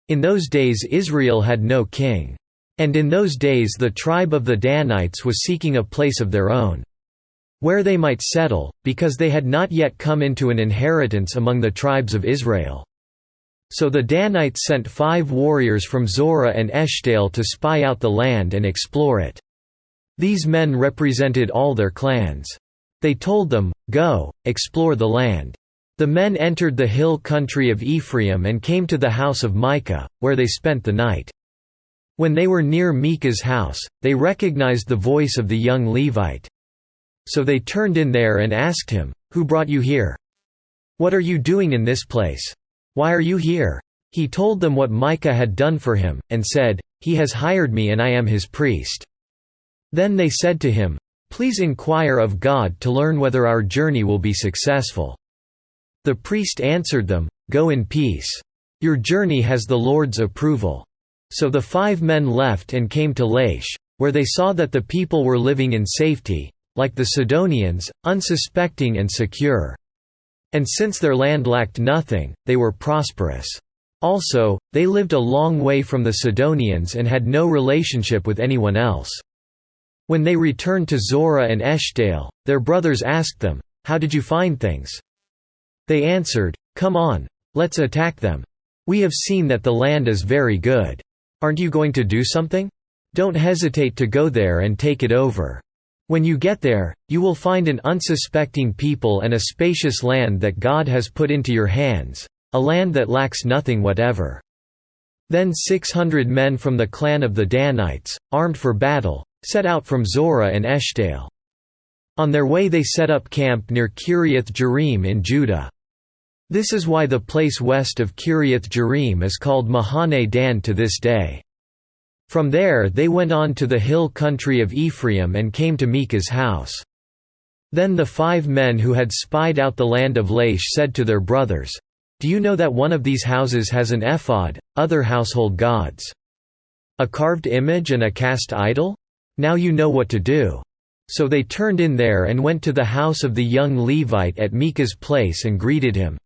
In those days Israel had no king. And in those days the tribe of the Danites was seeking a place of their own, where they might settle, because they had not yet come into an inheritance among the tribes of Israel. So the Danites sent 5 warriors from Zorah and Eshtaol to spy out the land and explore it. These men represented all their clans. They told them, "Go, explore the land." The men entered the hill country of Ephraim and came to the house of Micah, where they spent the night. When they were near Micah's house, they recognized the voice of the young Levite. So they turned in there and asked him, "Who brought you here? What are you doing in this place? Why are you here?" He told them what Micah had done for him, and said, "He has hired me and I am his priest." Then they said to him, "Please inquire of God to learn whether our journey will be successful." The priest answered them, "Go in peace. Your journey has the Lord's approval." So the 5 men left and came to Laish, where they saw that the people were living in safety, like the Sidonians, unsuspecting and secure. And since their land lacked nothing, they were prosperous. Also, they lived a long way from the Sidonians and had no relationship with anyone else. When they returned to Zorah and Eshtaol, their brothers asked them, "How did you find things?" They answered, "Come on, let's attack them. We have seen that the land is very good. Aren't you going to do something? Don't hesitate to go there and take it over. When you get there, you will find an unsuspecting people and a spacious land that God has put into your hands, a land that lacks nothing whatever." Then 600 men from the clan of the Danites, armed for battle, set out from Zorah and Eshtaol. On their way they set up camp near Kiriath-Jearim in Judah. This is why the place west of Kiriath-Jearim is called Mahane Dan to this day. From there they went on to the hill country of Ephraim and came to Micah's house. Then the 5 men who had spied out the land of Laish said to their brothers, "Do you know that one of these houses has an ephod, other household gods? A carved image and a cast idol? Now you know what to do." So they turned in there and went to the house of the young Levite at Micah's place and greeted him.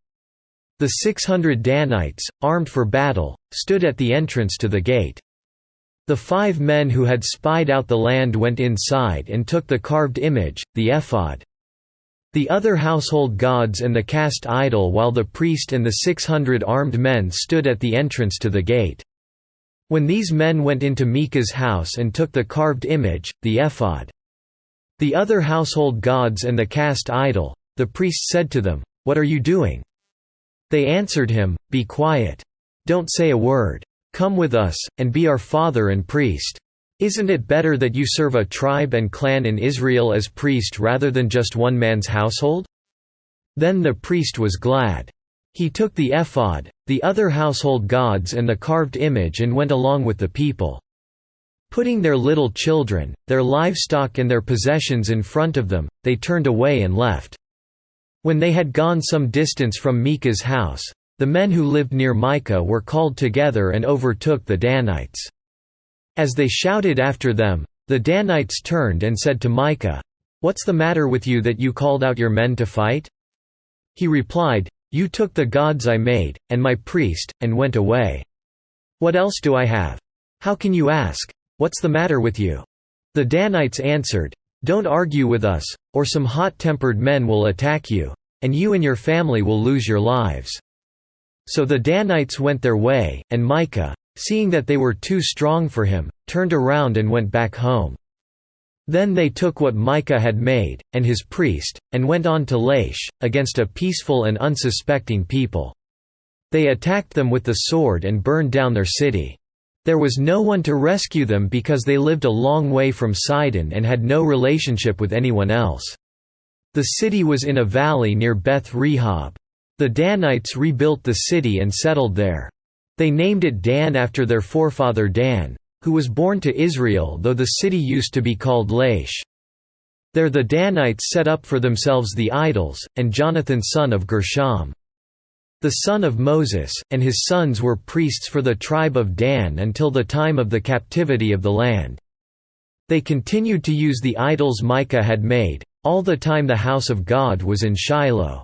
The 600 Danites, armed for battle, stood at the entrance to the gate. The 5 men who had spied out the land went inside and took the carved image, the ephod, the other household gods and the cast idol, while the priest and the 600 armed men stood at the entrance to the gate. When these men went into Micah's house and took the carved image, the ephod, the other household gods and the cast idol, the priest said to them, "What are you doing?" They answered him, "Be quiet. Don't say a word. Come with us, and be our father and priest. Isn't it better that you serve a tribe and clan in Israel as priest rather than just one man's household?" Then the priest was glad. He took the ephod, the other household gods and the carved image and went along with the people. Putting their little children, their livestock and their possessions in front of them, they turned away and left. When they had gone some distance from Micah's house, the men who lived near Micah were called together and overtook the Danites. As they shouted after them, the Danites turned and said to Micah, "What's the matter with you that you called out your men to fight?" He replied, "You took the gods I made, and my priest, and went away. What else do I have? How can you ask, 'What's the matter with you?'" The Danites answered, "Don't argue with us, or some hot-tempered men will attack you, and you and your family will lose your lives." So the Danites went their way, and Micah, seeing that they were too strong for him, turned around and went back home. Then they took what Micah had made, and his priest, and went on to Laish, against a peaceful and unsuspecting people. They attacked them with the sword and burned down their city. There was no one to rescue them because they lived a long way from Sidon and had no relationship with anyone else. The city was in a valley near Beth Rehob. The Danites rebuilt the city and settled there. They named it Dan after their forefather Dan, who was born to Israel, though the city used to be called Laish. There the Danites set up for themselves the idols, and Jonathan son of Gershom, the son of Moses, and his sons were priests for the tribe of Dan until the time of the captivity of the land. They continued to use the idols Micah had made, all the time the house of God was in Shiloh.